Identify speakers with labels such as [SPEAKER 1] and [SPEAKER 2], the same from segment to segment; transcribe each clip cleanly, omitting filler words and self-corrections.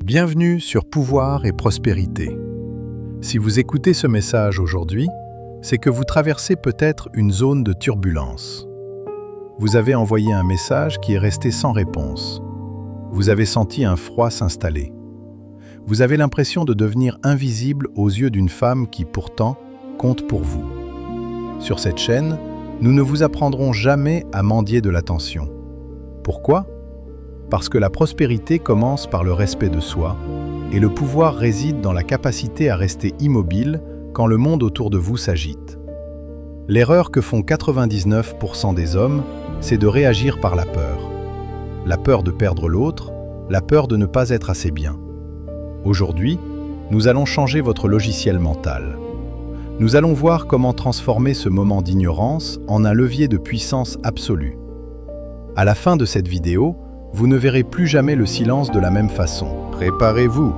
[SPEAKER 1] Bienvenue sur Pouvoir et Prospérité. Si vous écoutez ce message aujourd'hui, c'est que vous traversez peut-être une zone de turbulence. Vous avez envoyé un message qui est resté sans réponse. Vous avez senti un froid s'installer. Vous avez l'impression de devenir invisible aux yeux d'une femme qui, pourtant, compte pour vous. Sur cette chaîne, nous ne vous apprendrons jamais à mendier de l'attention. Pourquoi ? Parce que la prospérité commence par le respect de soi, et le pouvoir réside dans la capacité à rester immobile quand le monde autour de vous s'agite. L'erreur que font 99% des hommes, c'est de réagir par la peur. La peur de perdre l'autre, la peur de ne pas être assez bien. Aujourd'hui, nous allons changer votre logiciel mental. Nous allons voir comment transformer ce moment d'ignorance en un levier de puissance absolue. À la fin de cette vidéo, vous ne verrez plus jamais le silence de la même façon.
[SPEAKER 2] Préparez-vous,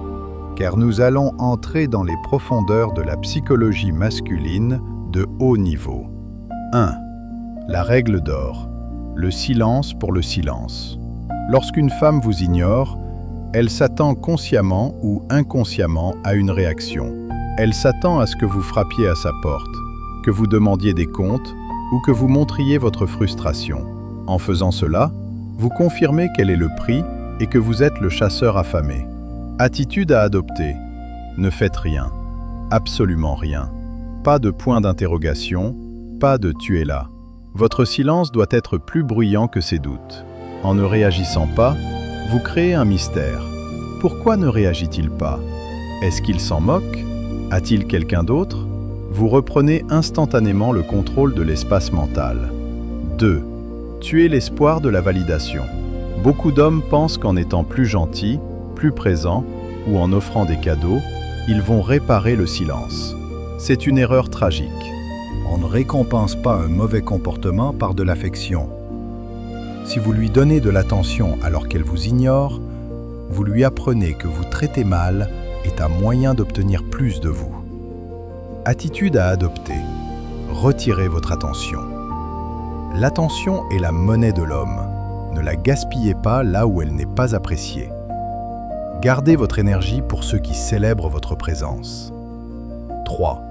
[SPEAKER 2] car nous allons entrer dans les profondeurs de la psychologie masculine de haut niveau. 1. La règle d'or. Le silence pour le silence. Lorsqu'une femme vous ignore, elle s'attend consciemment ou inconsciemment à une réaction. Elle s'attend à ce que vous frappiez à sa porte, que vous demandiez des comptes ou que vous montriez votre frustration. En faisant cela, vous confirmez quel est le prix et que vous êtes le chasseur affamé. Attitude à adopter. Ne faites rien. Absolument rien. Pas de point d'interrogation, pas de « tu es là ». Votre silence doit être plus bruyant que ses doutes. En ne réagissant pas, vous créez un mystère. Pourquoi ne réagit-il pas? Est-ce qu'il s'en moque? A-t-il quelqu'un d'autre? Vous reprenez instantanément le contrôle de l'espace mental. 2. Tuer l'espoir de la validation. Beaucoup d'hommes pensent qu'en étant plus gentils, plus présents ou en offrant des cadeaux, ils vont réparer le silence. C'est une erreur tragique.
[SPEAKER 3] On ne récompense pas un mauvais comportement par de l'affection. Si vous lui donnez de l'attention alors qu'elle vous ignore, vous lui apprenez que vous traiter mal est un moyen d'obtenir plus de vous. Attitude à adopter. Retirez votre attention. L'attention est la monnaie de l'homme. Ne la gaspillez pas là où elle n'est pas appréciée. Gardez votre énergie pour ceux qui célèbrent votre présence. 3.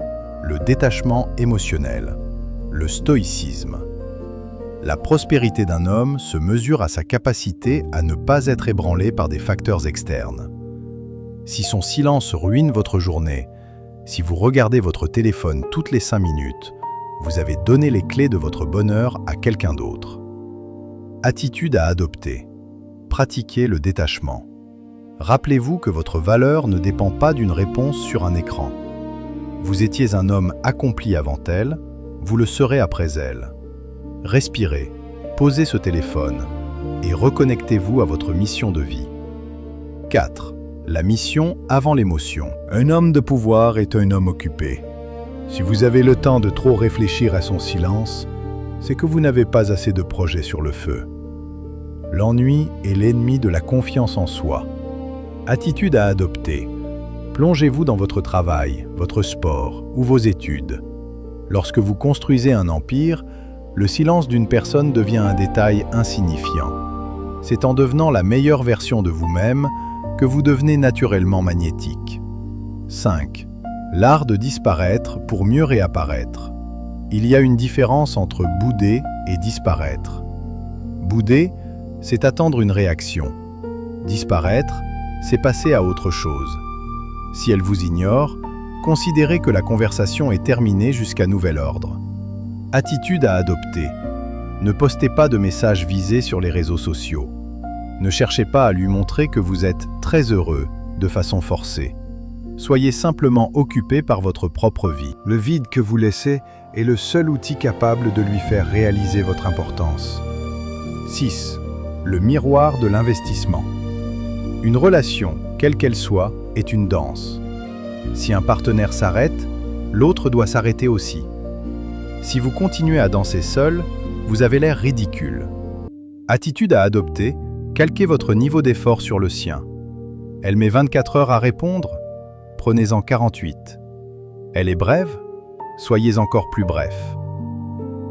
[SPEAKER 3] Le détachement émotionnel. Le stoïcisme. La prospérité d'un homme se mesure à sa capacité à ne pas être ébranlé par des facteurs externes. Si son silence ruine votre journée, si vous regardez votre téléphone toutes les 5 minutes, vous avez donné les clés de votre bonheur à quelqu'un d'autre. Attitude à adopter. Pratiquez le détachement. Rappelez-vous que votre valeur ne dépend pas d'une réponse sur un écran. Vous étiez un homme accompli avant elle, vous le serez après elle. Respirez, posez ce téléphone et reconnectez-vous à votre mission de vie. 4. La mission avant l'émotion. Un homme de pouvoir est un homme occupé. Si vous avez le temps de trop réfléchir à son silence, c'est que vous n'avez pas assez de projets sur le feu. L'ennui est l'ennemi de la confiance en soi. Attitude à adopter. Plongez-vous dans votre travail, votre sport ou vos études. Lorsque vous construisez un empire, le silence d'une personne devient un détail insignifiant. C'est en devenant la meilleure version de vous-même que vous devenez naturellement magnétique. 5. L'art de disparaître pour mieux réapparaître. Il y a une différence entre bouder et disparaître. Bouder, c'est attendre une réaction. Disparaître, c'est passer à autre chose. Si elle vous ignore, considérez que la conversation est terminée jusqu'à nouvel ordre. Attitude à adopter. Ne postez pas de messages visés sur les réseaux sociaux. Ne cherchez pas à lui montrer que vous êtes très heureux de façon forcée. Soyez simplement occupé par votre propre vie.
[SPEAKER 2] Le vide que vous laissez est le seul outil capable de lui faire réaliser votre importance.
[SPEAKER 3] 6. Le miroir de l'investissement. Une relation, quelle qu'elle soit, est une danse. Si un partenaire s'arrête, l'autre doit s'arrêter aussi. Si vous continuez à danser seul, vous avez l'air ridicule. Attitude à adopter, calquez votre niveau d'effort sur le sien. Elle met 24 heures à répondre? Prenez-en 48. Elle est brève? Soyez encore plus bref.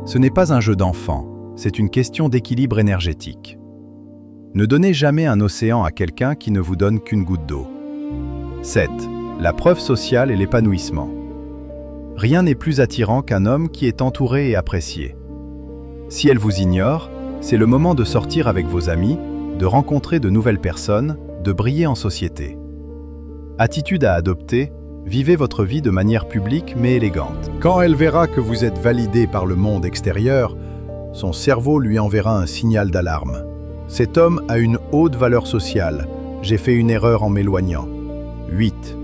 [SPEAKER 3] Ce n'est pas un jeu d'enfant, c'est une question d'équilibre énergétique. Ne donnez jamais un océan à quelqu'un qui ne vous donne qu'une goutte d'eau.
[SPEAKER 2] 7. La preuve sociale et l'épanouissement. Rien n'est plus attirant qu'un homme qui est entouré et apprécié. Si elle vous ignore, c'est le moment de sortir avec vos amis, de rencontrer de nouvelles personnes, de briller en société. Attitude à adopter, vivez votre vie de manière publique mais élégante.
[SPEAKER 3] Quand elle verra que vous êtes validé par le monde extérieur, son cerveau lui enverra un signal d'alarme. Cet homme a une haute valeur sociale. J'ai fait une erreur en m'éloignant. 8.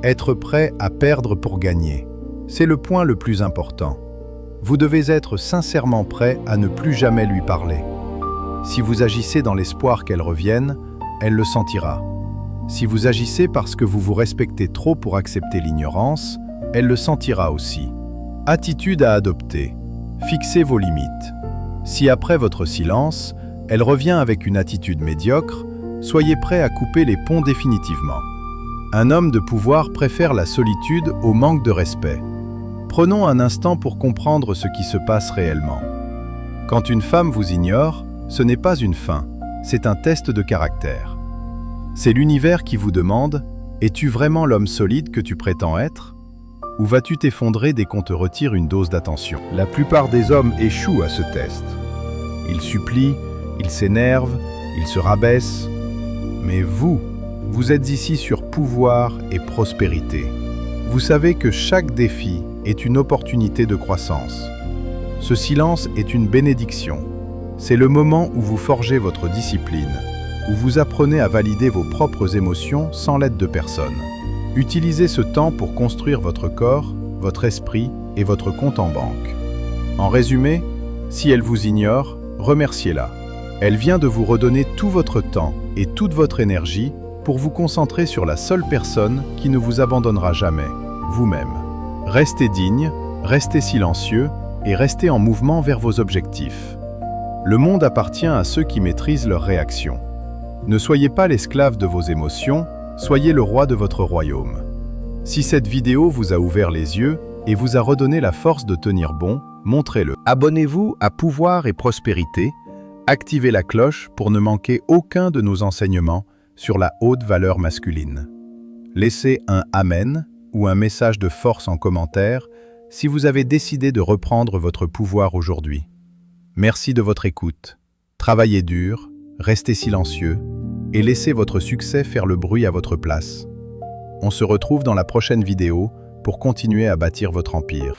[SPEAKER 3] Être prêt à perdre pour gagner. C'est le point le plus important. Vous devez être sincèrement prêt à ne plus jamais lui parler. Si vous agissez dans l'espoir qu'elle revienne, elle le sentira. Si vous agissez parce que vous vous respectez trop pour accepter l'ignorance, elle le sentira aussi. Attitude à adopter. Fixez vos limites. Si après votre silence, elle revient avec une attitude médiocre, soyez prêt à couper les ponts définitivement. Un homme de pouvoir préfère la solitude au manque de respect. Prenons un instant pour comprendre ce qui se passe réellement. Quand une femme vous ignore, ce n'est pas une fin, c'est un test de caractère. C'est l'univers qui vous demande « Es-tu vraiment l'homme solide que tu prétends être ?» Ou vas-tu t'effondrer dès qu'on te retire une dose d'attention?
[SPEAKER 2] La plupart des hommes échouent à ce test. Ils supplient, ils s'énervent, ils se rabaissent. Mais vous êtes ici sur pouvoir et prospérité. Vous savez que chaque défi est une opportunité de croissance. Ce silence est une bénédiction. C'est le moment où vous forgez votre discipline, où vous apprenez à valider vos propres émotions sans l'aide de personne. Utilisez ce temps pour construire votre corps, votre esprit et votre compte en banque. En résumé, si elle vous ignore, remerciez-la. Elle vient de vous redonner tout votre temps et toute votre énergie pour vous concentrer sur la seule personne qui ne vous abandonnera jamais, vous-même. Restez digne, restez silencieux et restez en mouvement vers vos objectifs. Le monde appartient à ceux qui maîtrisent leurs réactions. Ne soyez pas l'esclave de vos émotions, soyez le roi de votre royaume. Si cette vidéo vous a ouvert les yeux et vous a redonné la force de tenir bon, montrez-le. Abonnez-vous à Pouvoir et Prospérité, activez la cloche pour ne manquer aucun de nos enseignements sur la haute valeur masculine. Laissez un « Amen » ou un message de force en commentaire si vous avez décidé de reprendre votre pouvoir aujourd'hui. Merci de votre écoute. Travaillez dur, restez silencieux et laissez votre succès faire le bruit à votre place. On se retrouve dans la prochaine vidéo pour continuer à bâtir votre empire.